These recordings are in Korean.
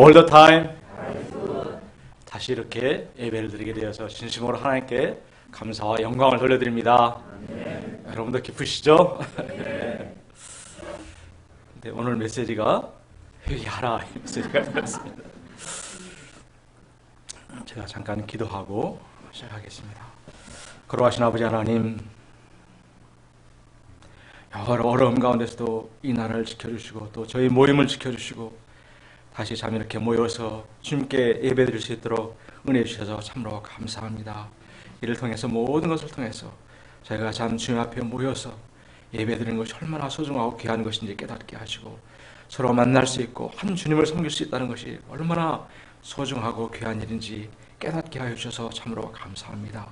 all the time. 다시 이렇게 예배를 드리게 되어서 진심으로 하나님께 감사와 영광을 돌려드립니다. 여러분도 기쁘시죠? 네, 오늘 메시지가 회개하라 이 메시지가 되었습니다. 제가 잠깐 기도하고 시작하겠습니다. 거룩하신 아버지 하나님, 여러 어려움 가운데서도 이 나라를 지켜주시고 또 저희 모임을 지켜주시고 다시 참 이렇게 모여서 주님께 예배드릴 수 있도록 은혜 주셔서 참으로 감사합니다. 이를 통해서 모든 것을 통해서 저희가 참 주님 앞에 모여서 예배드리는 것이 얼마나 소중하고 귀한 것인지 깨닫게 하시고 서로 만날 수 있고 한 주님을 섬길 수 있다는 것이 얼마나 소중하고 귀한 일인지 깨닫게 하여 주셔서 참으로 감사합니다.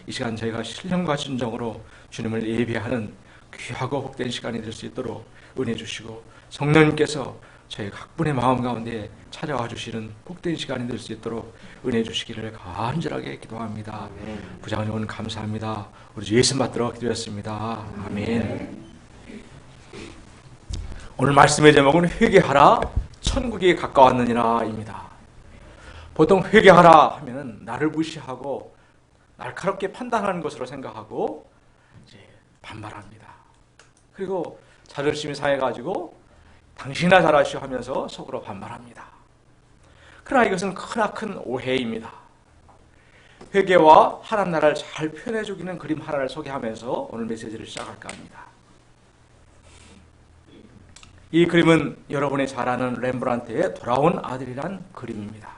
이 시간 저희가 신령과 진정으로 주님을 예배하는 귀하고 복된 시간이 될 수 있도록 은혜 주시고 성령님께서 저희 각분의 마음 가운데 찾아와 주시는 복된 시간이 될 수 있도록 은혜 주시기를 간절하게 기도합니다. 부장님 오늘 감사합니다. 우리 주 예수 받들어 기도했습니다. 아멘. 오늘 말씀의 제목은 회개하라 천국이 가까웠느니라 입니다. 보통 회개하라 하면 나를 무시하고 날카롭게 판단하는 것으로 생각하고 이제 반발합니다. 그리고 자존심이 상해가지고 당신이나 잘하시오 하면서 속으로 반발합니다. 그러나 이것은 크나큰 오해입니다. 회개와 하나님 나라를 잘 표현해 주기는 그림 하나를 소개하면서 오늘 메시지를 시작할까 합니다. 이 그림은 여러분이 잘 아는 렘브란트의 돌아온 아들이란 그림입니다.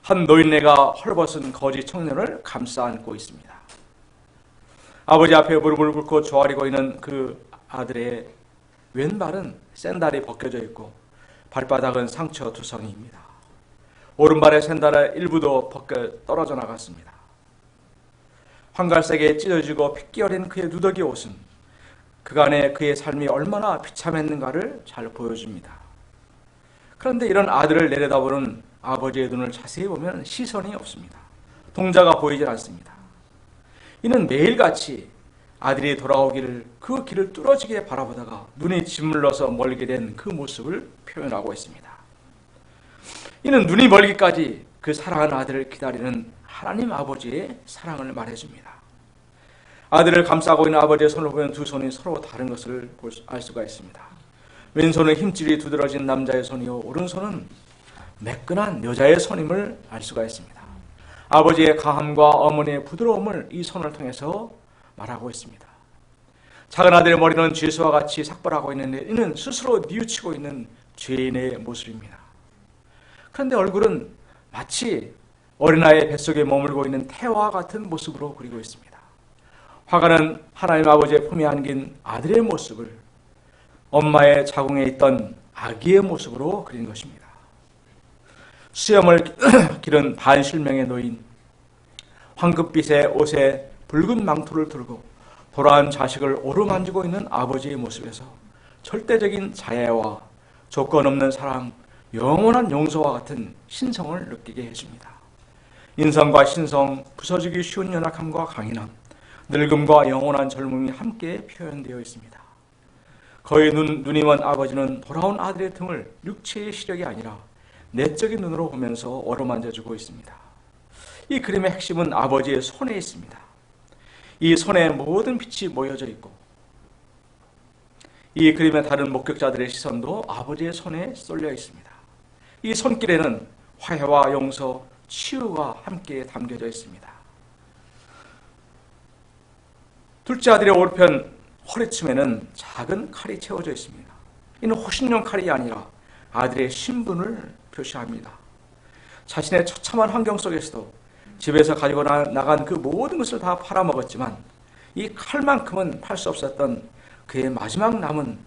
한 노인네가 헐벗은 거지 청년을 감싸 안고 있습니다. 아버지 앞에 무릎을 꿇고 조아리고 있는 그 아들의 왼발은 샌달이 벗겨져 있고 발바닥은 상처 투성이입니다. 오른발의 샌달의 일부도 벗겨 떨어져 나갔습니다. 황갈색에 찢어지고 핏기 어린 그의 누더기 옷은 그간의 그의 삶이 얼마나 비참했는가를 잘 보여줍니다. 그런데 이런 아들을 내려다보는 아버지의 눈을 자세히 보면 시선이 없습니다. 동자가 보이질 않습니다. 이는 매일같이 아들이 돌아오기를 그 길을 뚫어지게 바라보다가 눈이 짓물러서 멀게 된 그 모습을 표현하고 있습니다. 이는 눈이 멀기까지 그 사랑하는 아들을 기다리는 하나님 아버지의 사랑을 말해줍니다. 아들을 감싸고 있는 아버지의 손을 보면 두 손이 서로 다른 것을 알 수가 있습니다. 왼손은 힘줄이 두드러진 남자의 손이요 오른손은 매끈한 여자의 손임을 알 수가 있습니다. 아버지의 강함과 어머니의 부드러움을 이 손을 통해서 말하고 있습니다. 작은 아들의 머리는 죄수와 같이 삭발하고 있는데 이는 스스로 뉘우치고 있는 죄인의 모습입니다. 그런데 얼굴은 마치 어린아이의 뱃속에 머물고 있는 태와 같은 모습으로 그리고 있습니다. 화가는 하나님 아버지의 품에 안긴 아들의 모습을 엄마의 자궁에 있던 아기의 모습으로 그린 것입니다. 수염을 기른 반실명의 노인, 황급빛의 옷에 붉은 망토를 들고 돌아온 자식을 오르만지고 있는 아버지의 모습에서 절대적인 자애와 조건 없는 사랑, 영원한 용서와 같은 신성을 느끼게 해줍니다. 인성과 신성, 부서지기 쉬운 연약함과 강인함, 늙음과 영원한 젊음이 함께 표현되어 있습니다. 거의 눈이 먼 아버지는 돌아온 아들의 등을 육체의 시력이 아니라 내적인 눈으로 보면서 어루만져주고 있습니다. 이 그림의 핵심은 아버지의 손에 있습니다. 이 손에 모든 빛이 모여져 있고 이 그림의 다른 목격자들의 시선도 아버지의 손에 쏠려 있습니다. 이 손길에는 화해와 용서, 치유가 함께 담겨져 있습니다. 둘째 아들의 오른편 허리춤에는 작은 칼이 채워져 있습니다. 이는 호신용 칼이 아니라 아들의 신분을 표시합니다. 자신의 처참한 환경 속에서도 집에서 가지고 나간 그 모든 것을 다 팔아먹었지만 이 칼만큼은 팔 수 없었던 그의 마지막 남은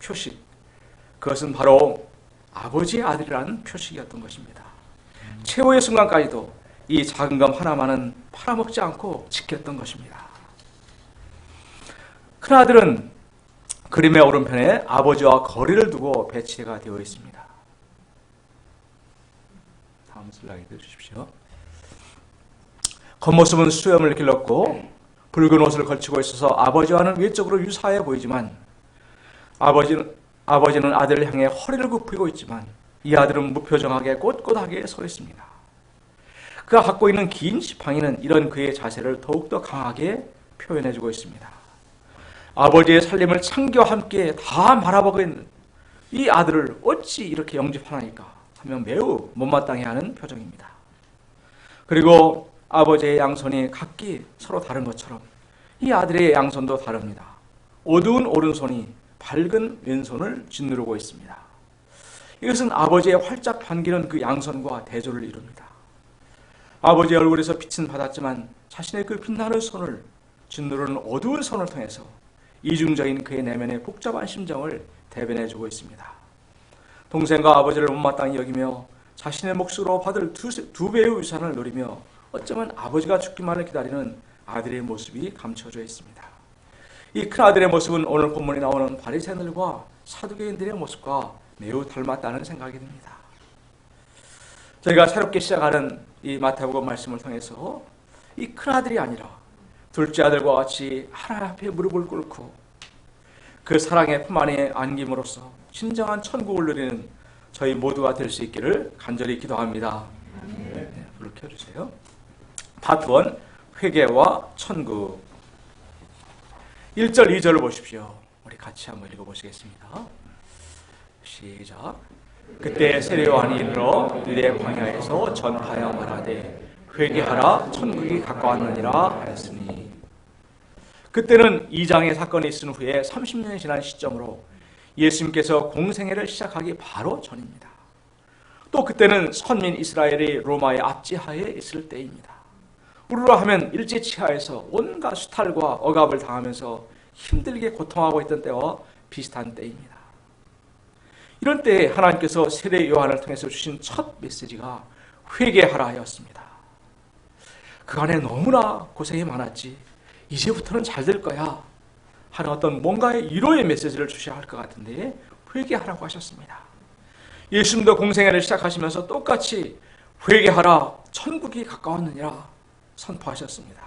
표식, 그것은 바로 아버지의 아들이라는 표식이었던 것입니다. 최후의 순간까지도 이 작은 금 하나만은 팔아먹지 않고 지켰던 것입니다. 큰아들은 그림의 오른편에 아버지와 거리를 두고 배치가 되어 있습니다. 다음 슬라이드 주십시오. 겉모습은 수염을 길렀고 붉은 옷을 걸치고 있어서 아버지와는 외적으로 유사해 보이지만 아버지는 아들을 향해 허리를 굽히고 있지만 이 아들은 무표정하게 꼿꼿하게 서 있습니다. 그가 갖고 있는 긴 지팡이는 이런 그의 자세를 더욱더 강하게 표현해주고 있습니다. 아버지의 살림을 창기와 함께 다 말아먹은 있는 이 아들을 어찌 이렇게 영접하나이까 하며 매우 못마땅해하는 표정입니다. 그리고 아버지의 양손이 각기 서로 다른 것처럼 이 아들의 양손도 다릅니다. 어두운 오른손이 밝은 왼손을 짓누르고 있습니다. 이것은 아버지의 활짝 반기는 그 양손과 대조를 이룹니다. 아버지의 얼굴에서 빛은 받았지만 자신의 그 빛나는 손을 짓누르는 어두운 손을 통해서 이중적인 그의 내면의 복잡한 심정을 대변해주고 있습니다. 동생과 아버지를 못마땅히 여기며 자신의 몫으로 받을 두 배의 유산을 노리며 어쩌면 아버지가 죽기만을 기다리는 아들의 모습이 감춰져 있습니다. 이 큰아들의 모습은 오늘 본문에 나오는 바리새인들과 사두개인들의 모습과 매우 닮았다는 생각이 듭니다. 저희가 새롭게 시작하는 이 마태복음 말씀을 통해서 이 큰아들이 아니라 둘째 아들과 같이 하나님 앞에 무릎을 꿇고 그 사랑의 품 안에 안김으로써 진정한 천국을 누리는 저희 모두가 될 수 있기를 간절히 기도합니다. 네, 불을 켜주세요. 파트 1, 회개와 천국. 1절, 2절을 보십시오. 우리 같이 한번 읽어보시겠습니다. 시작. 그때 세례 요한이 이르러 유대 광야에서 전파하여 말하되 회개하라 천국이 가까웠느니라 하였으니, 그때는 2장의 사건이 있은 후에 30년이 지난 시점으로 예수님께서 공생애를 시작하기 바로 전입니다. 또 그때는 선민 이스라엘이 로마의 압제하에 있을 때입니다. 우리로 하면 일제치하에서 온갖 수탈과 억압을 당하면서 힘들게 고통하고 있던 때와 비슷한 때입니다. 이런 때에 하나님께서 세례 요한을 통해서 주신 첫 메시지가 회개하라 하였습니다. 그간에 너무나 고생이 많았지 이제부터는 잘 될 거야 하는 어떤 뭔가의 위로의 메시지를 주셔야 할 것 같은데 회개하라고 하셨습니다. 예수님도 공생애를 시작하시면서 똑같이 회개하라 천국이 가까웠느니라 선포하셨습니다.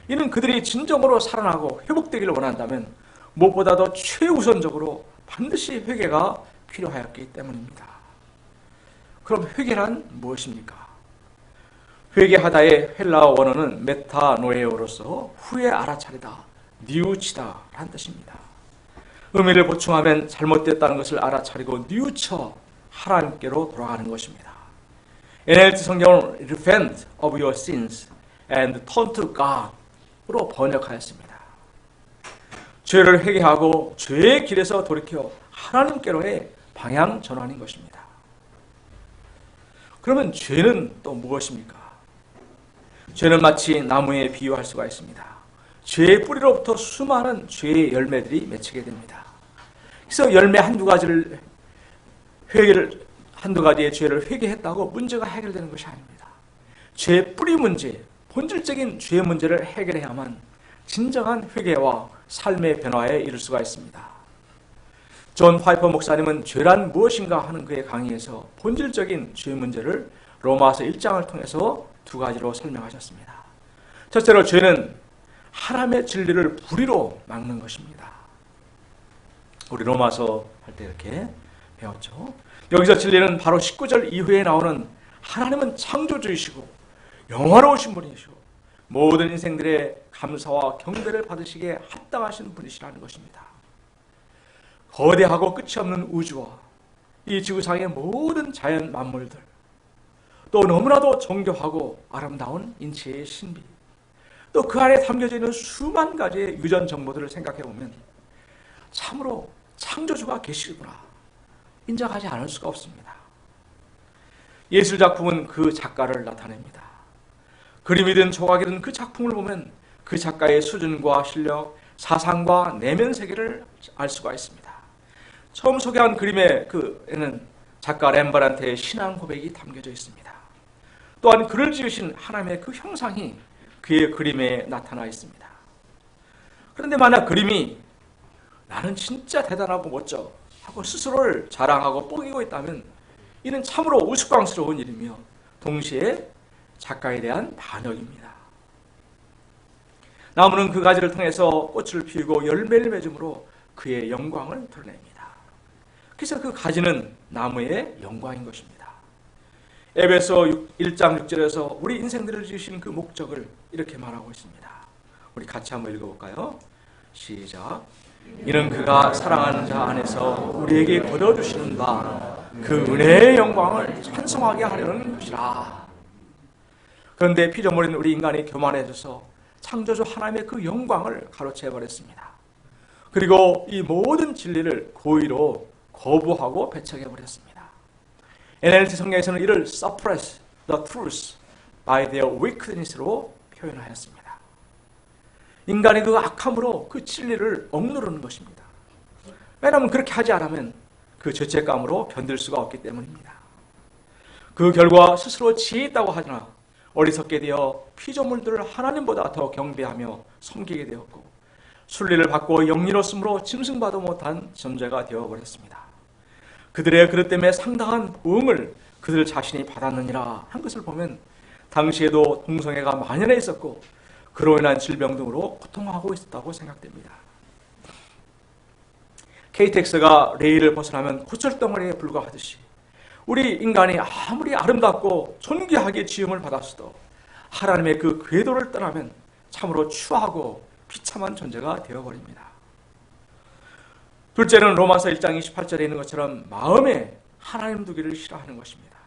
이는 그들이 진정으로 살아나고 회복되기를 원한다면 무엇보다도 최우선적으로 반드시 회개가 필요하였기 때문입니다. 그럼 회개란 무엇입니까? 회개하다의 헬라어 원어는 메타노에오로서 후에 알아차리다, 뉘우치다 라는 뜻입니다. 의미를 보충하면 잘못됐다는 것을 알아차리고 뉘우쳐 하나님께로 돌아가는 것입니다. NLT 성경은 Repent of your sins and turn to God으로 번역하였습니다. 죄를 회개하고 죄의 길에서 돌이켜 하나님께로의 방향 전환인 것입니다. 그러면 죄는 또 무엇입니까? 죄는 마치 나무에 비유할 수가 있습니다. 죄의 뿌리로부터 수많은 죄의 열매들이 맺히게 됩니다. 그래서 열매 한두 가지의 죄를 회개했다고 문제가 해결되는 것이 아닙니다. 죄의 뿌리 문제, 본질적인 죄의 문제를 해결해야만 진정한 회개와 삶의 변화에 이를 수가 있습니다. 존 화이퍼 목사님은 죄란 무엇인가 하는 그의 강의에서 본질적인 죄의 문제를 로마서 1장을 통해서 두 가지로 설명하셨습니다. 첫째로 죄는 하나님의 진리를 불의로 막는 것입니다. 우리 로마서 할 때 이렇게 배웠죠. 여기서 진리는 바로 19절 이후에 나오는 하나님은 창조주이시고 영화로우신 분이시고 모든 인생들의 감사와 경배를 받으시기에 합당하신 분이시라는 것입니다. 거대하고 끝이 없는 우주와 이 지구상의 모든 자연 만물들, 또 너무나도 정교하고 아름다운 인체의 신비, 또 그 안에 담겨져 있는 수만 가지의 유전 정보들을 생각해 보면 참으로 창조주가 계시구나 인정하지 않을 수가 없습니다. 예술작품은 그 작가를 나타냅니다. 그림이든 조각이든 그 작품을 보면 그 작가의 수준과 실력, 사상과 내면 세계를 알 수가 있습니다. 처음 소개한 그림에는 작가 렘브란트의 신앙 고백이 담겨져 있습니다. 또한 그를 지으신 하나님의 그 형상이 그의 그림에 나타나 있습니다. 그런데 만약 그림이 나는 진짜 대단하고 멋져 하고 스스로를 자랑하고 뽀기고 있다면 이는 참으로 우스꽝스러운 일이며 동시에 작가에 대한 반역입니다. 나무는 그 가지를 통해서 꽃을 피우고 열매를 맺음으로 그의 영광을 드러냅니다. 그래서 그 가지는 나무의 영광인 것입니다. 에베소 1장 6절에서 우리 인생들을 지으신 그 목적을 이렇게 말하고 있습니다. 우리 같이 한번 읽어볼까요? 시작. 이는 그가 사랑하는 자 안에서 우리에게 거둬주시는 바 그 은혜의 영광을 찬송하게 하려는 것이라. 그런데 피조물인 우리 인간이 교만해져서 창조주 하나님의 그 영광을 가로채버렸습니다. 그리고 이 모든 진리를 고의로 거부하고 배척해버렸습니다. NLT 성경에서는 이를 suppress the truth by their wickedness로 표현하였습니다. 인간이 그 악함으로 그 진리를 억누르는 것입니다. 왜냐하면 그렇게 하지 않으면 그 죄책감으로 견딜 수가 없기 때문입니다. 그 결과 스스로 지혜 있다고 하거나 어리석게 되어 피조물들을 하나님보다 더 경배하며 섬기게 되었고 순리를 받고 영리로움으로 짐승받도 못한 존재가 되어버렸습니다. 그들의 그릇 때문에 상당한 부흥을 그들 자신이 받았느니라 한 것을 보면 당시에도 동성애가 만연해 있었고 그로 인한 질병 등으로 고통하고 있었다고 생각됩니다. KTX가 레일을 벗어나면 고철덩어리에 불과하듯이 우리 인간이 아무리 아름답고 존귀하게 지음을 받았어도 하나님의 그 궤도를 떠나면 참으로 추하고 비참한 존재가 되어버립니다. 둘째는 로마서 1장 28절에 있는 것처럼 마음에 하나님 두기를 싫어하는 것입니다.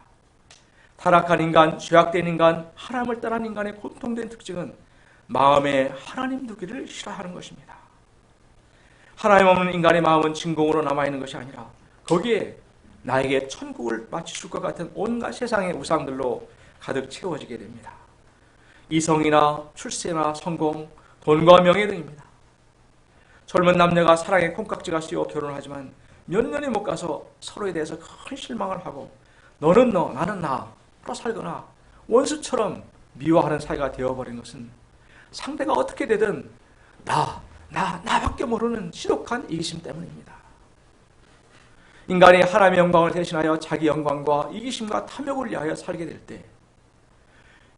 타락한 인간, 죄악된 인간, 하나님을 떠난 인간의 공통된 특징은 마음에 하나님 두기를 싫어하는 것입니다. 하나님 없는 인간의 마음은 진공으로 남아있는 것이 아니라 거기에 나에게 천국을 마치 줄 것 같은 온갖 세상의 우상들로 가득 채워지게 됩니다. 이성이나 출세나 성공, 돈과 명예 등입니다. 젊은 남녀가 사랑에 콩깍지가 씌워 결혼을 하지만 몇 년이 못 가서 서로에 대해서 큰 실망을 하고 너는 너, 나는 나로 살거나 원수처럼 미워하는 사이가 되어버린 것은 상대가 어떻게 되든 나밖에 모르는 지독한 이기심 때문입니다. 인간이 하나님의 영광을 대신하여 자기 영광과 이기심과 탐욕을 위하여 살게 될 때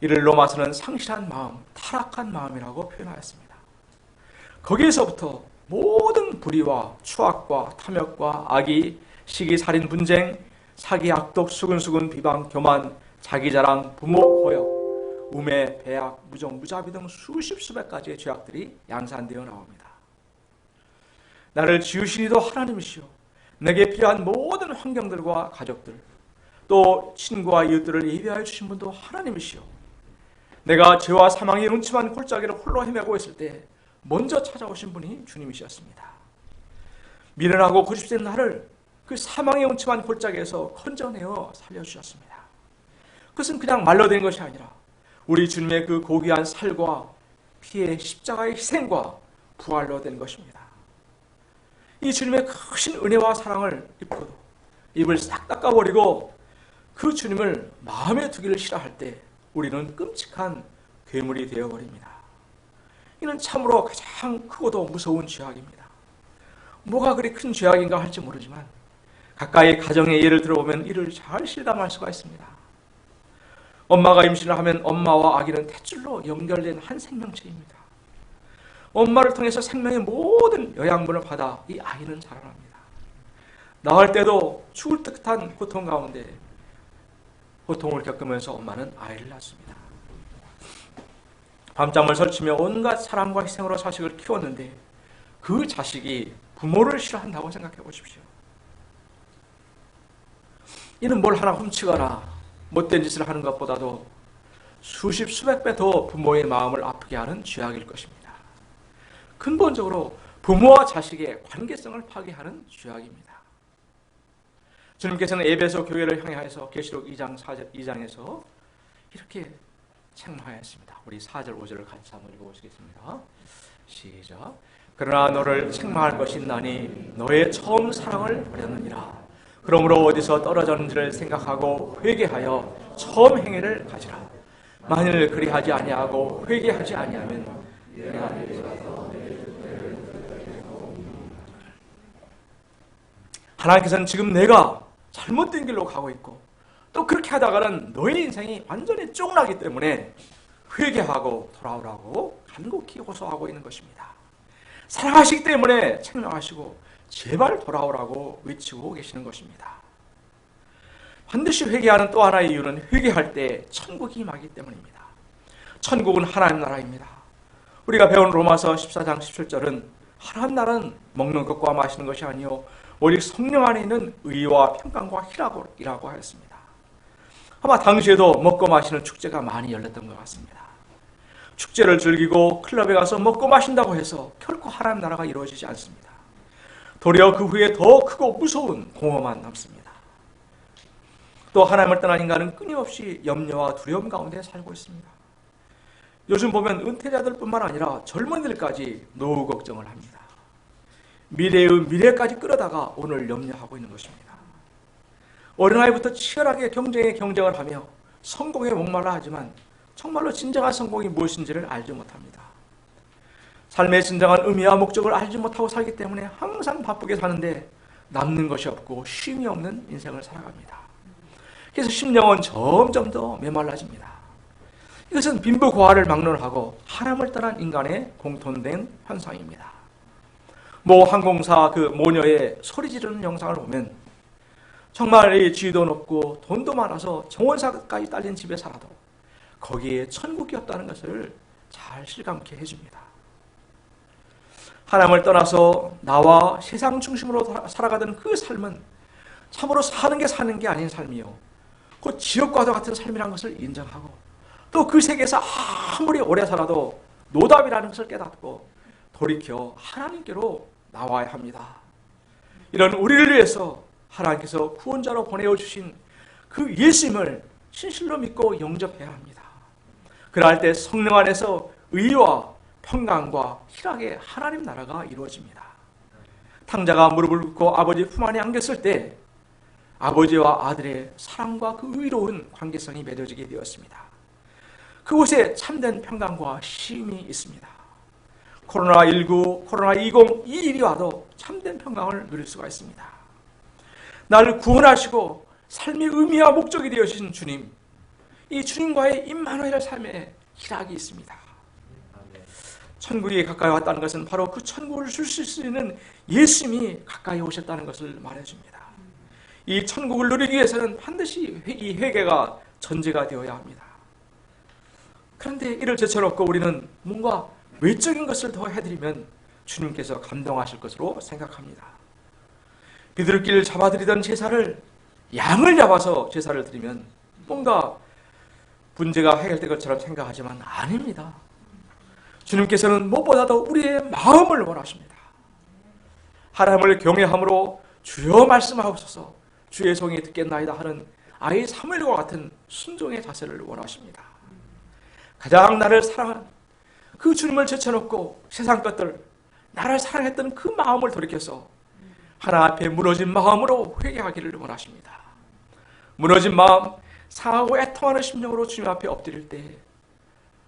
이를 로마서는 상실한 마음, 타락한 마음이라고 표현하였습니다. 거기에서부터 모든 불의와 추악과 탐욕과 악의, 시기, 살인, 분쟁, 사기, 악독, 수근수근, 비방, 교만, 자기자랑, 부모, 고역, 우매, 배악, 무정, 무자비 등 수십 수백 가지의 죄악들이 양산되어 나옵니다. 나를 지으신 이도 하나님이시오. 내게 필요한 모든 환경들과 가족들, 또 친구와 이웃들을 예비하여 주신 분도 하나님이시오. 내가 죄와 사망의 음침한 골짜기를 홀로 헤매고 있을 때 먼저 찾아오신 분이 주님이셨습니다. 미련하고 고집센 나를 그 사망의 음침한 골짜기에서 건져내어 살려주셨습니다. 그것은 그냥 말로 된 것이 아니라 우리 주님의 그 고귀한 살과 피의 십자가의 희생과 부활로 된 것입니다. 이 주님의 크신 은혜와 사랑을 입고도 입을 싹 닦아버리고 그 주님을 마음에 두기를 싫어할 때 우리는 끔찍한 괴물이 되어버립니다. 이는 참으로 가장 크고도 무서운 죄악입니다. 뭐가 그리 큰 죄악인가 할지 모르지만 가까이 가정의 예를 들어보면 이를 잘 실감할 수가 있습니다. 엄마가 임신을 하면 엄마와 아기는 탯줄로 연결된 한 생명체입니다. 엄마를 통해서 생명의 모든 영양분을 받아 이 아이는 자라납니다. 낳을 때도 죽을 듯한 고통 가운데 고통을 겪으면서 엄마는 아이를 낳습니다. 밤잠을 설치며 온갖 사랑과 희생으로 자식을 키웠는데 그 자식이 부모를 싫어한다고 생각해 보십시오. 이는 뭘 하나 훔치거나 못된 짓을 하는 것보다도 수십 수백 배 더 부모의 마음을 아프게 하는 죄악일 것입니다. 근본적으로 부모와 자식의 관계성을 파괴하는 죄악입니다. 주님께서는 에베소 교회를 향하여서 계시록 2장에서 이렇게 책망하였습니다. 우리 4절 5절을 같이 한번 읽어보시겠습니다. 시작. 그러나 너를 책망할 것이 있나니 너의 처음 사랑을 버렸느니라. 그러므로 어디서 떨어졌는지를 생각하고 회개하여 처음 행위를 가지라. 만일 그리하지 아니하고 회개하지 아니하면 내가 하나님께서는 지금 내가 잘못된 길로 가고 있고 또 그렇게 하다가는 너의 인생이 완전히 쫑나기 때문에 회개하고 돌아오라고 간곡히 호소하고 있는 것입니다. 사랑하시기 때문에 책망하시고 제발 돌아오라고 외치고 계시는 것입니다. 반드시 회개하는 또 하나의 이유는 회개할 때 천국이 임하기 때문입니다. 천국은 하나님 나라입니다. 우리가 배운 로마서 14장 17절은 하나님 나라는 먹는 것과 마시는 것이 아니요 오직 성령 안에 있는 의와 평강과 희락이라고 하였습니다. 아마 당시에도 먹고 마시는 축제가 많이 열렸던 것 같습니다. 축제를 즐기고 클럽에 가서 먹고 마신다고 해서 결코 하나님 나라가 이루어지지 않습니다. 도리어 그 후에 더 크고 무서운 공허만 남습니다. 또 하나님을 떠난 인간은 끊임없이 염려와 두려움 가운데 살고 있습니다. 요즘 보면 은퇴자들뿐만 아니라 젊은이들까지 노후 걱정을 합니다. 미래의 미래까지 끌어다가 오늘 염려하고 있는 것입니다. 어린아이부터 치열하게 경쟁을 하며 성공에 목말라 하지만 정말로 진정한 성공이 무엇인지를 알지 못합니다. 삶의 진정한 의미와 목적을 알지 못하고 살기 때문에 항상 바쁘게 사는데 남는 것이 없고 쉼이 없는 인생을 살아갑니다. 그래서 심령은 점점 더 메말라집니다. 이것은 빈부고화를 막론하고 하나님을 떠난 인간의 공통된 현상입니다. 모 항공사 그 모녀의 소리 지르는 영상을 보면 정말 이 지위도 높고 돈도 많아서 정원사까지 딸린 집에 살아도 거기에 천국이 없다는 것을 잘 실감케 해줍니다. 하나님을 떠나서 나와 세상 중심으로 살아가던 그 삶은 참으로 사는 게 아닌 삶이요 곧 지옥과도 같은 삶이라는 것을 인정하고 또 그 세계에서 아무리 오래 살아도 노답이라는 것을 깨닫고 돌이켜 하나님께로 나와야 합니다. 이런 우리를 위해서 하나님께서 구원자로 보내어주신 그 예수님을 진실로 믿고 영접해야 합니다. 그럴 때 성령 안에서 의와 평강과 희락의 하나님 나라가 이루어집니다. 탕자가 무릎을 꿇고 아버지 품 안에 안겼을 때 아버지와 아들의 사랑과 그 의로운 관계성이 맺어지게 되었습니다. 그곳에 참된 평강과 쉼이 있습니다. 코로나19, 코로나20 이 일이 와도 참된 평강을 누릴 수가 있습니다. 나를 구원하시고 삶의 의미와 목적이 되어주신 주님, 이 주님과의 임마누엘 삶에 희락이 있습니다. 천국이 가까이 왔다는 것은 바로 그 천국을 주실 수 있는 예수님이 가까이 오셨다는 것을 말해줍니다. 이 천국을 누리기 위해서는 반드시 이 회개가 전제가 되어야 합니다. 그런데 이를 제쳐놓고 우리는 뭔가 외적인 것을 더 해드리면 주님께서 감동하실 것으로 생각합니다. 비둘기를 잡아드리던 제사를 양을 잡아서 제사를 드리면 뭔가 문제가 해결될 것처럼 생각하지만 아닙니다. 주님께서는 무엇보다도 우리의 마음을 원하십니다. 하나님을 경외함으로 주여 말씀하옵소서 주의 성이 듣겠나이다 하는 아이 사무엘과 같은 순종의 자세를 원하십니다. 가장 나를 사랑한 그 주님을 제쳐놓고 세상 것들 나를 사랑했던 그 마음을 돌이켜서 하나님 앞에 무너진 마음으로 회개하기를 원하십니다. 무너진 마음, 상하고 애통하는 심령으로 주님 앞에 엎드릴 때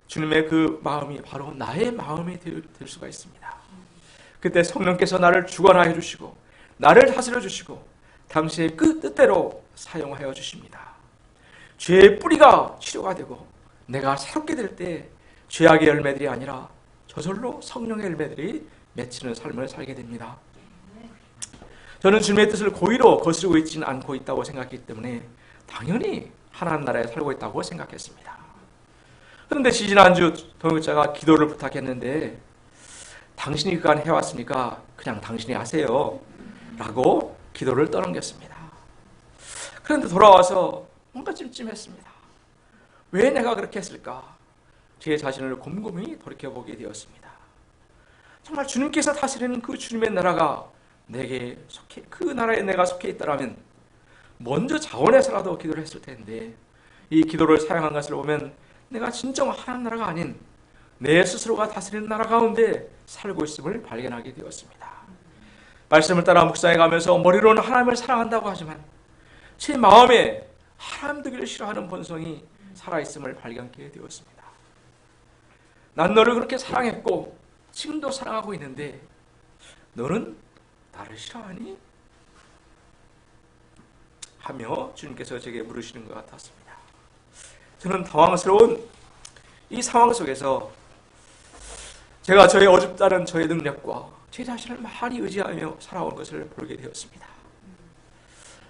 주님의 그 마음이 바로 나의 마음이 될 수가 있습니다. 그때 성령께서 나를 주관하여 주시고 나를 다스려 주시고 당신의 그 뜻대로 사용하여 주십니다. 죄의 뿌리가 치료가 되고 내가 새롭게 될 때 죄악의 열매들이 아니라 저절로 성령의 열매들이 맺히는 삶을 살게 됩니다. 저는 주님의 뜻을 고의로 거스르고 있지는 않고 있다고 생각했기 때문에 당연히 하나님 나라에 살고 있다고 생각했습니다. 그런데 지난주 동역자가 기도를 부탁했는데 당신이 그간 해왔으니까 그냥 당신이 하세요 라고 기도를 떠넘겼습니다. 그런데 돌아와서 뭔가 찜찜했습니다. 왜 내가 그렇게 했을까? 제 자신을 곰곰이 돌이켜보게 되었습니다. 정말 주님께서 다스리는 그 주님의 나라가 내게 속해, 그 나라에 내가 속해 있다라면 먼저 자원해서라도 기도를 했을 텐데 이 기도를 사용한 것을 보면 내가 진정 하나님 나라가 아닌 내 스스로가 다스리는 나라 가운데 살고 있음을 발견하게 되었습니다. 말씀을 따라 묵상해 가면서 머리로는 하나님을 사랑한다고 하지만 제 마음에 하나님 되기를 싫어하는 본성이 살아있음을 발견하게 되었습니다. 난 너를 그렇게 사랑했고 지금도 사랑하고 있는데 너는 나를 싫어하니? 하며 주님께서 제게 물으시는 것 같았습니다. 저는 당황스러운 이 상황 속에서 제가 저의 어줍다는 저의 능력과 제 자신을 많이 의지하며 살아온 것을 보게 되었습니다.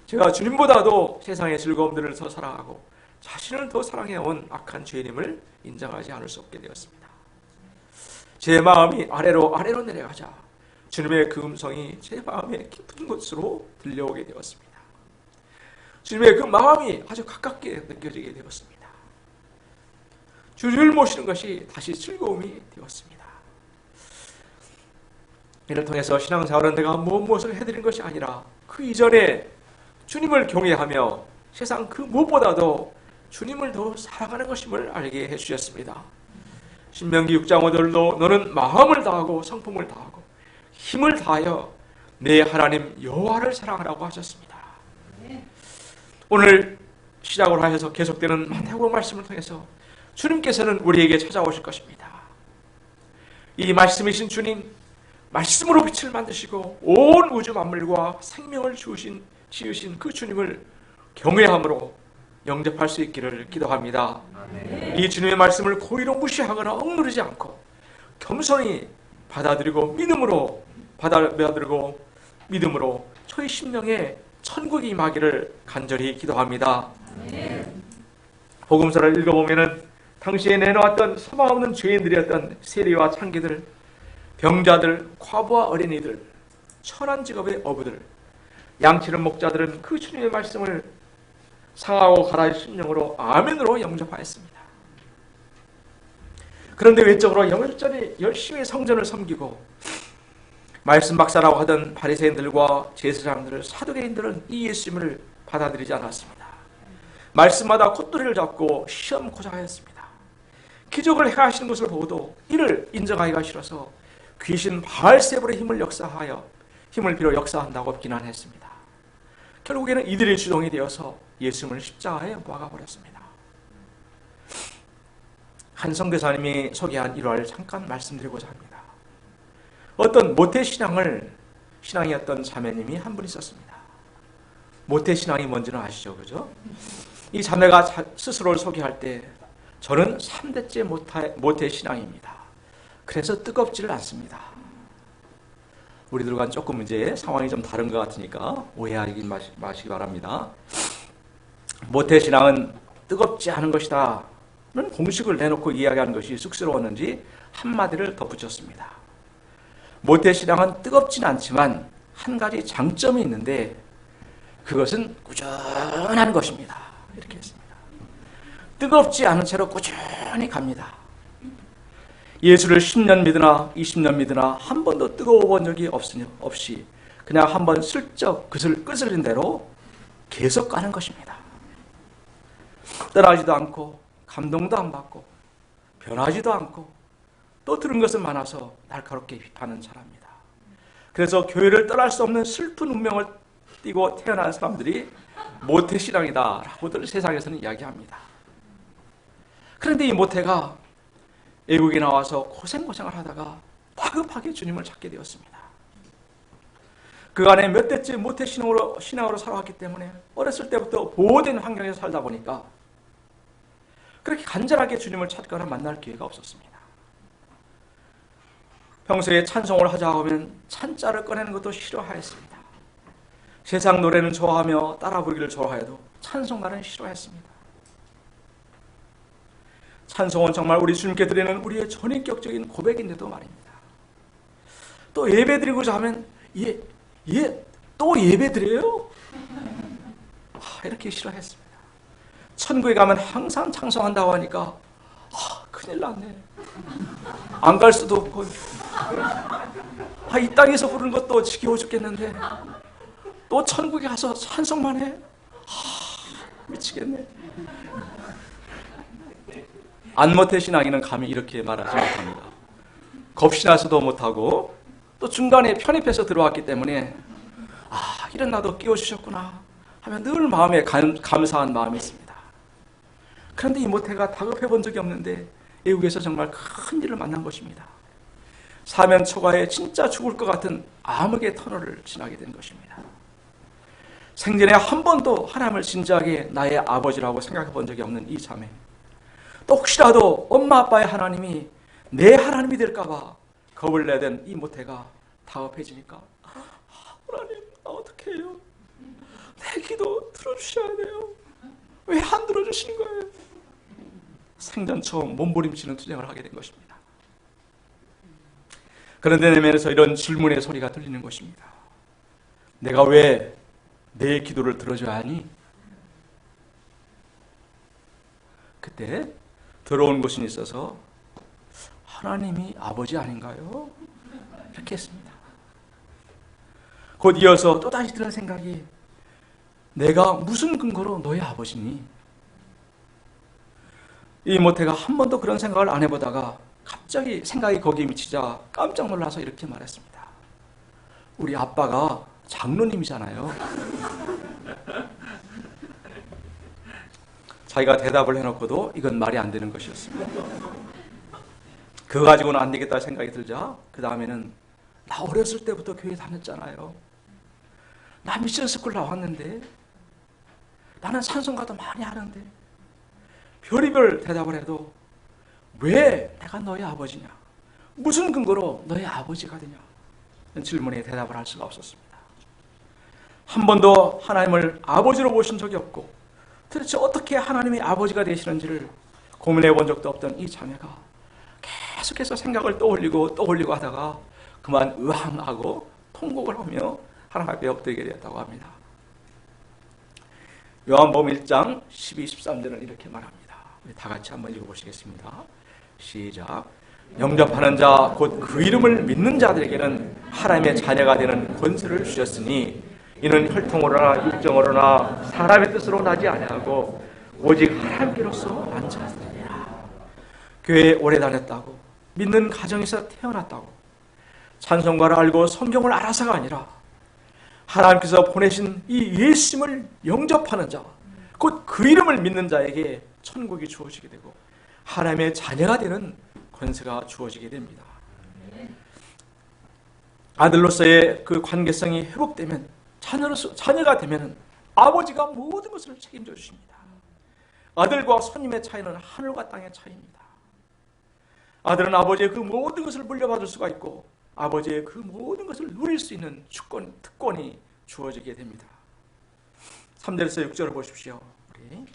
제가 주님보다도 세상의 즐거움들을 더 사랑하고 자신을 더 사랑해온 악한 죄인임을 인정하지 않을 수 없게 되었습니다. 제 마음이 아래로 내려가자 주님의 그 음성이 제 마음의 깊은 곳으로 들려오게 되었습니다. 주님의 그 마음이 아주 가깝게 느껴지게 되었습니다. 주를 모시는 것이 다시 즐거움이 되었습니다. 이를 통해서 신앙생활은 내가 무엇을 해드린 것이 아니라 그 이전에 주님을 경외하며 세상 그 무엇보다도 주님을 더 사랑하는 것임을 알게 해주셨습니다. 신명기 6장 5절로 너는 마음을 다하고 성품을 다하고 힘을 다하여 내 하나님 여호와를 사랑하라고 하셨습니다. 오늘 시작으로 하셔서 계속되는 마태복음 말씀을 통해서 주님께서는 우리에게 찾아오실 것입니다. 이 말씀이신 주님, 말씀으로 빛을 만드시고 온 우주 만물과 생명을 지으신 그 주님을 경외함으로 영접할 수 있기를 기도합니다. 이 주님의 말씀을 고의로 무시하거나 억누르지 않고 겸손히 받아들이고 믿음으로 저희 심령에 천국이 임하기를 간절히 기도합니다. 복음서를 읽어보면은 당시에 내놓았던 소망없는 죄인들이었던 세리와 창기들, 병자들, 과부와 어린이들, 천한 직업의 어부들, 양치는 목자들은 그 주님의 말씀을 상하고 가라의 심령으로 아멘으로 영접하였습니다. 그런데 외적으로 열심히 성전을 섬기고 말씀 박사라고 하던 바리새인들과 제사장들, 사두개인들은 이 예수님을 받아들이지 않았습니다. 말씀마다 콧도리를 잡고 시험고사하였습니다. 기적을 행하시는 것을 보고도 이를 인정하기가 싫어서 귀신 바알세불의 힘을 빌어 역사한다고 비난했습니다. 결국에는 이들의 주동이 되어서 예수님을 십자가에 모아버렸습니다. 한 선교사님이 소개한 일화를 잠깐 말씀드리고자 합니다. 어떤 모태신앙이었던 자매님이 한 분 있었습니다. 모태신앙이 뭔지는 아시죠? 그죠? 이 자매가 스스로를 소개할 때 저는 3대째 모태신앙입니다. 그래서 뜨겁지를 않습니다. 우리들과는 조금 이제 상황이 좀 다른 것 같으니까 오해하지 마시기 바랍니다. 모태신앙은 뜨겁지 않은 것이다 는 공식을 내놓고 이야기하는 것이 쑥스러웠는지 한마디를 덧붙였습니다. 모태신앙은 뜨겁진 않지만 한 가지 장점이 있는데 그것은 꾸준한 것입니다. 이렇게 했습니다. 뜨겁지 않은 채로 꾸준히 갑니다. 예수를 10년 믿으나 20년 믿으나 한 번도 뜨거워 본 적이 없이 그냥 한 번 슬쩍 끄슬린 대로 계속 가는 것입니다. 떠나지도 않고 감동도 안 받고 변하지도 않고 또 들은 것은 많아서 날카롭게 비판하는 사람입니다. 그래서 교회를 떠날 수 없는 슬픈 운명을 띠고 태어난 사람들이 모태신앙이다 라고들 세상에서는 이야기합니다. 그런데 이 모태가 외국에 나와서 고생을 하다가 다급하게 주님을 찾게 되었습니다. 그 안에 몇 대째 모태신앙으로 살아왔기 때문에 어렸을 때부터 보호된 환경에서 살다 보니까 그렇게 간절하게 주님을 찾거나 만날 기회가 없었습니다. 평소에 찬송을 하자 하면 찬자를 꺼내는 것도 싫어하였습니다. 세상 노래는 좋아하며 따라 부르기를 좋아해도 찬송가는 싫어했습니다. 찬송은 정말 우리 주님께 드리는 우리의 전인격적인 고백인데도 말입니다. 또 예배 드리고자 하면 또 예배 드려요? 이렇게 싫어했습니다. 천국에 가면 항상 찬송한다고 하니까 큰일 났네. 안 갈 수도 없고 이 땅에서 부르는 것도 지겨워 죽겠는데 또 천국에 가서 찬송만 해? 미치겠네. 안모태 신앙인은 감히 이렇게 말하지 못합니다. 겁신하지도 못하고 또 중간에 편입해서 들어왔기 때문에 이런 나도 끼워주셨구나 하면 늘 마음에 감사한 마음이 있습니다. 그런데 이 모태가 다급해 본 적이 없는데 외국에서 정말 큰 일을 만난 것입니다. 사면 초과에 진짜 죽을 것 같은 암흑의 터널을 지나게 된 것입니다. 생전에 한 번도 하나님을 진지하게 나의 아버지라고 생각해 본 적이 없는 이 자매, 또 혹시라도 엄마 아빠의 하나님이 내 하나님이 될까 봐 겁을 내던 이 모태가 다급해지니까 하나님, 나 어떻게 해요? 내 기도 들어주셔야 돼요. 왜 안 들어주시는 거예요? 생전 처음 몸부림치는 투쟁을 하게 된 것입니다. 그런데 내면에서 이런 질문의 소리가 들리는 것입니다. 내가 왜 내 기도를 들어줘야 하니? 그때 들어온 것이 있어서 하나님이 아버지 아닌가요? 이렇게 했습니다. 곧 이어서 또다시 드는 생각이, 내가 무슨 근거로 너의 아버지니? 이 모태가 한 번도 그런 생각을 안 해보다가 갑자기 생각이 거기에 미치자 깜짝 놀라서 이렇게 말했습니다. 우리 아빠가 장로님이잖아요. 자기가 대답을 해놓고도 이건 말이 안 되는 것이었습니다. 그거 가지고는 안 되겠다 생각이 들자 그 다음에는, 나 어렸을 때부터 교회 다녔잖아요. 나 미션스쿨 나왔는데, 나는 찬송가도 많이 하는데, 별의별 대답을 해도 왜 내가 너의 아버지냐? 무슨 근거로 너의 아버지가 되냐? 이런 질문에 대답을 할 수가 없었습니다. 한 번도 하나님을 아버지로 보신 적이 없고 도대체 어떻게 하나님의 아버지가 되시는지를 고민해 본 적도 없던 이 자매가 계속해서 생각을 떠올리고 하다가 그만 의황하고 통곡을 하며 하나님 앞에 엎드리게 되었다고 합니다. 요한복음 1장 12, 13절은 이렇게 말합니다. 우리 다 같이 한번 읽어보시겠습니다. 시작. 영접하는 자 곧 그 이름을 믿는 자들에게는 하나님의 자녀가 되는 권세를 주셨으니 이는 혈통으로나 육정으로나 사람의 뜻으로 나지 아니하고 오직 하나님께로서 난 자들이라. 교회에 오래 다녔다고, 믿는 가정에서 태어났다고, 찬송가를 알고 성경을 알아서가 아니라 하나님께서 보내신 이 예수님을 영접하는 자, 곧 그 이름을 믿는 자에게 천국이 주어지게 되고 하나님의 자녀가 되는 권세가 주어지게 됩니다. 아들로서의 그 관계성이 회복되면, 자녀가 되면 아버지가 모든 것을 책임져 주십니다. 아들과 손님의 차이는 하늘과 땅의 차이입니다. 아들은 아버지의 그 모든 것을 물려받을 수가 있고 아버지의 그 모든 것을 누릴 수 있는 특권이 주어지게 됩니다. 3절에서 6절을 보십시오. 우리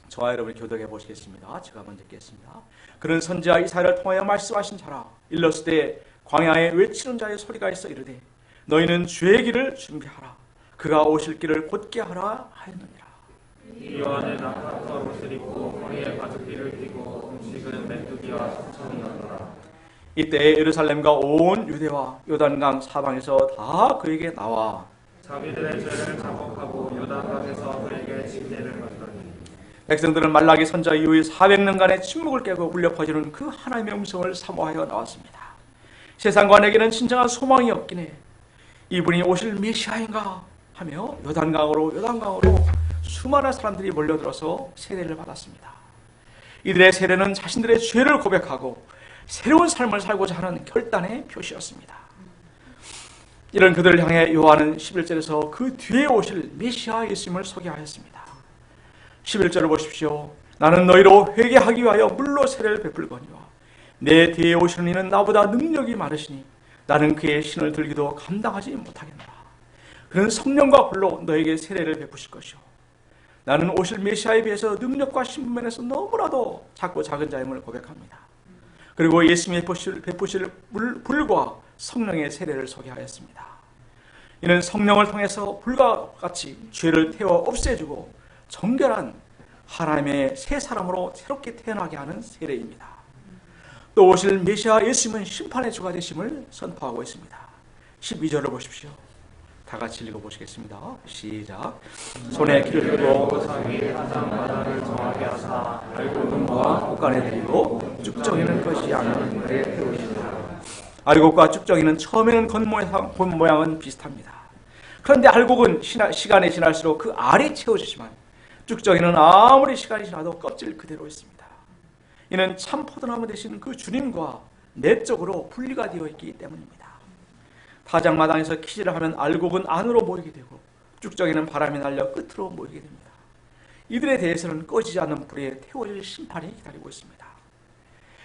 저와 여러분이 교독해 보시겠습니다. 제가 먼저 읽겠습니다. 그는 선지자 이사야를 통하여 말씀하신 자라. 일렀을 때 광야에 외치는 자의 소리가 있어 이르되 너희는 주의 길을 준비하라. 그가 오실 길을 곧게 하라 하였느니라. 요한은 아까부터 옷을 입고 머리에 가죽띠를 띠고 음식은 메뚜기와 소청이었노라. 이때 예루살렘과 온 유대와 요단강 사방에서 다 그에게 나와 자기들의 죄를 자복하고 요단강에서 그에게 침례를 받더니 백성들은 말라기 선자 이후에 400년간의 침묵을 깨고 울려 퍼지는 그 하나님의 음성을 사모하여 나왔습니다. 세상과 내게는 진정한 소망이 없기에 이분이 오실 메시아인가 하며 요단강으로 수많은 사람들이 몰려들어서 세례를 받았습니다. 이들의 세례는 자신들의 죄를 고백하고 새로운 삶을 살고자 하는 결단의 표시였습니다. 이런 그들을 향해 요한은 11절에서 그 뒤에 오실 메시아 예수님을 소개하였습니다. 11절을 보십시오. 나는 너희로 회개하기 위하여 물로 세례를 베풀거니와 내 뒤에 오시는 이는 나보다 능력이 많으시니 나는 그의 신을 들기도 감당하지 못하겠노라. 그는 성령과 불로 너에게 세례를 베푸실 것이요 나는 오실 메시아에 비해서 능력과 신분면에서 너무나도 작고 작은 자임을 고백합니다. 그리고 예수님이 베푸실 불과 성령의 세례를 소개하였습니다. 이는 성령을 통해서 불과 같이 죄를 태워 없애주고 정결한 하나님의 새 사람으로 새롭게 태어나게 하는 세례입니다. 또 오실 메시아 예수님은 심판의 주가 되심을 선포하고 있습니다. 12절을 보십시오. 다 같이 읽어보시겠습니다. 시작. 손에 키를 들고 자기 가장 바다를 정하게 하사 알곡과 꽃간에 드리고 쭉정이는 것이 않은 그의 태우시다. 알곡과 쭉정이는 처음에는 겉모양은 비슷합니다. 그런데 알곡은 시간이 지날수록 그 알이 채워지지만 쭉정이는 아무리 시간이 지나도 껍질 그대로 있습니다. 이는 참 포도나무 대신 그 주님과 내적으로 분리가 되어 있기 때문입니다. 타작마당에서 키질을 하면 알곡은 안으로 모이게 되고 쭉정이는 바람이 날려 끝으로 모이게 됩니다. 이들에 대해서는 꺼지지 않는 불에 태워질 심판이 기다리고 있습니다.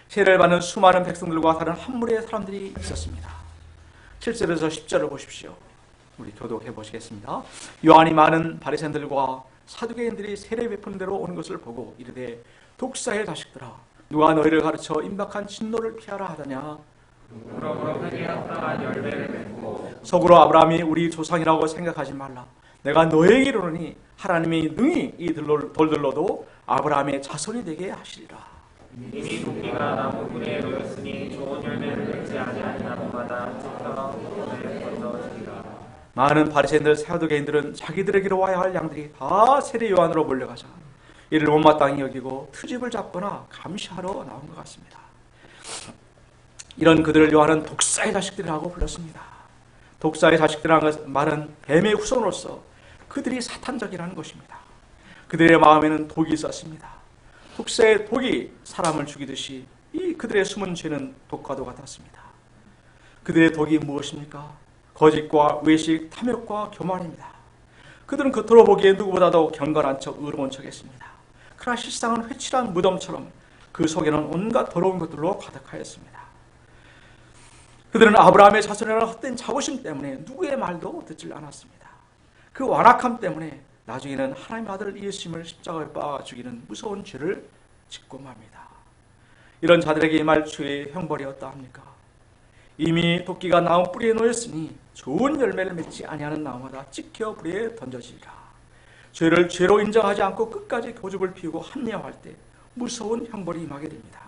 세례를 받는 수많은 백성들과 다른 한 무리의 사람들이 있었습니다. 7절에서 10절을 보십시오. 우리 교독해 보시겠습니다. 요한이 많은 바리새인들과 사두개인들이 세례 베푸는 대로 오는 것을 보고 이르되 독사의 자식들아 누가 너희를 가르쳐 임박한 진노를 피하라 하더냐. 그러므로 회개하여 합당한 열매를 맺고 속으로 아브라함이 우리 조상이라고 생각하지 말라. 내가 너에게 이르노니 하나님이 능히 이 돌들로도 아브라함의 자손이 되게 하시리라. 이미 도끼가 나무 뿌리에 놓였으니 좋은 열매를 맺지 아니하는 나무마다 쫓아 불에 던져지리라. 많은 바리새인들 사두개인들은 자기들에게로 와야 할 양들이 다 세례 요한으로 몰려가자 이를 못마땅히 여기고 트집을 잡거나 감시하러 나온 것 같습니다. 이런 그들을 요한은 독사의 자식들이라고 불렀습니다. 독사의 자식들이라는 말은 뱀의 후손으로서 그들이 사탄적이라는 것입니다. 그들의 마음에는 독이 있었습니다. 독사의 독이 사람을 죽이듯이 이 그들의 숨은 죄는 독과도 같았습니다. 그들의 독이 무엇입니까? 거짓과 외식, 탐욕과 교만입니다. 그들은 겉으로 보기에 누구보다도 경건한 척, 의로운 척했습니다. 그러나 실상은 회칠한 무덤처럼 그 속에는 온갖 더러운 것들로 가득하였습니다. 그들은 아브라함의 자손이라는 헛된 자부심 때문에 누구의 말도 듣질 않았습니다. 그 완악함 때문에 나중에는 하나님의 아들 예수님을 십자가에 빻아 죽이는 무서운 죄를 짓고 맙니다. 이런 자들에게 임할 죄의 형벌이 어떠합니까? 이미 도끼가 나무 뿌리에 놓였으니 좋은 열매를 맺지 아니하는 나무마다 찍혀 불에 던져지리라. 죄를 죄로 인정하지 않고 끝까지 고집을 피우고 합리화할 때 무서운 형벌이 임하게 됩니다.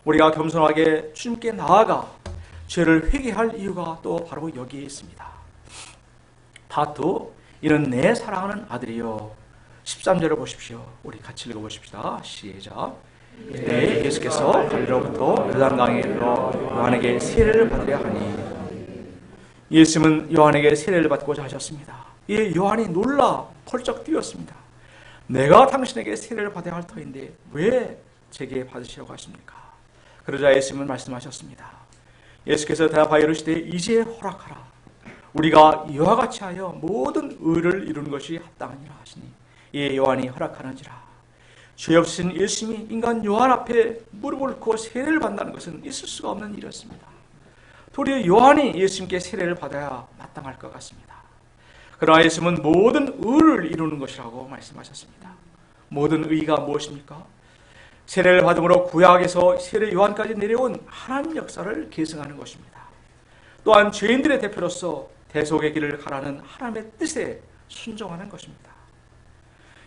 우리가 겸손하게 주님께 나아가 죄를 회개할 이유가 또 바로 여기에 있습니다. 파트 이는 내 사랑하는 아들이요. 13절을 보십시오. 우리 같이 읽어보십시다. 시작. 이때 예수께서 갈릴리로부터 요단강에 이르러 요한에게 세례를 받으려 하니 예수님은 요한에게 세례를 받고자 하셨습니다. 이 요한이 놀라 펄쩍 뛰었습니다. 내가 당신에게 세례를 받아야 할 터인데 왜 제게 받으시려고 하십니까? 그러자 예수님은 말씀하셨습니다. 예수께서 대답하여 이르시되 이제 허락하라. 우리가 이와 같이 하여 모든 의를 이루는 것이 합당하니라 하시니 이 요한이 허락하는지라. 죄 없으신 예수님이 인간 요한 앞에 무릎을 꿇고 세례를 받는다는 것은 있을 수가 없는 일이었습니다. 도리어 요한이 예수님께 세례를 받아야 마땅할 것 같습니다. 그러나 예수님은 모든 의를 이루는 것이라고 말씀하셨습니다. 모든 의가 무엇입니까? 세례를 받음으로 구약에서 세례 요한까지 내려온 하나님 역사를 계승하는 것입니다. 또한 죄인들의 대표로서 대속의 길을 가라는 하나님의 뜻에 순종하는 것입니다.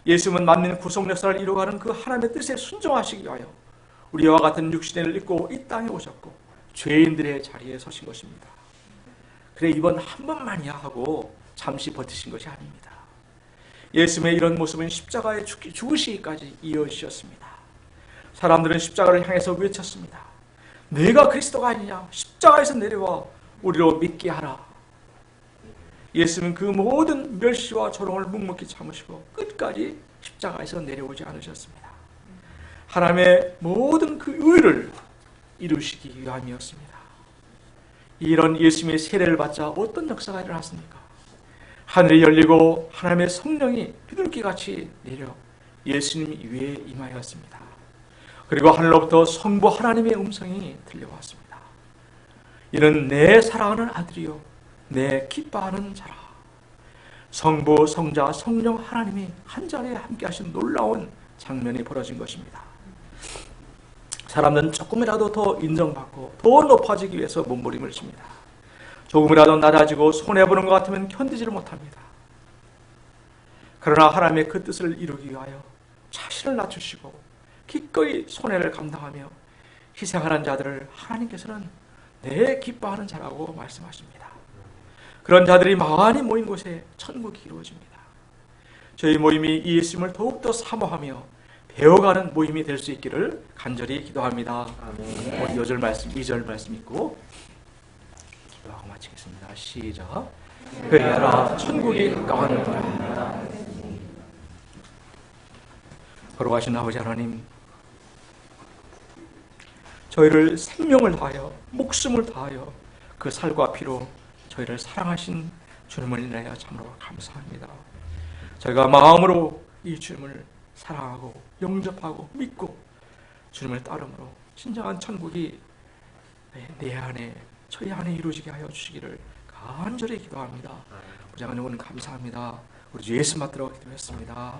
예수님은 만민 구속 역사를 이루어가는 그 하나님의 뜻에 순종하시기 위하여 우리와 같은 육신을 입고 이 땅에 오셨고 죄인들의 자리에 서신 것입니다. 그래 이번 한 번만이야 하고 잠시 버티신 것이 아닙니다. 예수님의 이런 모습은 십자가에 죽으시기까지 이어지셨습니다. 사람들은 십자가를 향해서 외쳤습니다. 내가 그리스도가 아니냐? 십자가에서 내려와 우리로 믿게 하라. 예수님은 그 모든 멸시와 조롱을 묵묵히 참으시고 끝까지 십자가에서 내려오지 않으셨습니다. 하나님의 모든 그 의를 이루시기 위함이었습니다. 이런 예수님의 세례를 받자 어떤 역사가 일어났습니까? 하늘이 열리고 하나님의 성령이 비둘기같이 내려 예수님 위에 임하였습니다. 그리고 하늘로부터 성부 하나님의 음성이 들려왔습니다. 이는 내 사랑하는 아들이요 내 기뻐하는 자라. 성부, 성자, 성령 하나님이 한 자리에 함께 하신 놀라운 장면이 벌어진 것입니다. 사람들은 조금이라도 더 인정받고 더 높아지기 위해서 몸부림을 칩니다. 조금이라도 낮아지고 손해보는 것 같으면 견디지를 못합니다. 그러나 하나님의 그 뜻을 이루기 위하여 자신을 낮추시고 기꺼이 손해를 감당하며 희생하는 자들을 하나님께서는 내 기뻐하는 자라고 말씀하십니다. 그런 자들이 많이 모인 곳에 천국이 이루어집니다. 저희 모임이 이 예수님을 더욱더 사모하며 배워가는 모임이 될 수 있기를 간절히 기도합니다. 우리 2절 말씀 읽고 기도하고 마치겠습니다. 시작. 회개하라 천국이 가까웠느니라. 걸어가신 아버지 하나님, 저희를 생명을 다하여 목숨을 다하여 그 살과 피로 저희를 사랑하신 주님을 인하여 참으로 감사합니다. 저희가 마음으로 이 주님을 사랑하고 영접하고 믿고 주님을 따름으로 진정한 천국이 내 안에 저희 안에 이루어지게 하여 주시기를 간절히 기도합니다. 우리 장로님 감사합니다. 우리 주 예수 받들어 기도했습니다.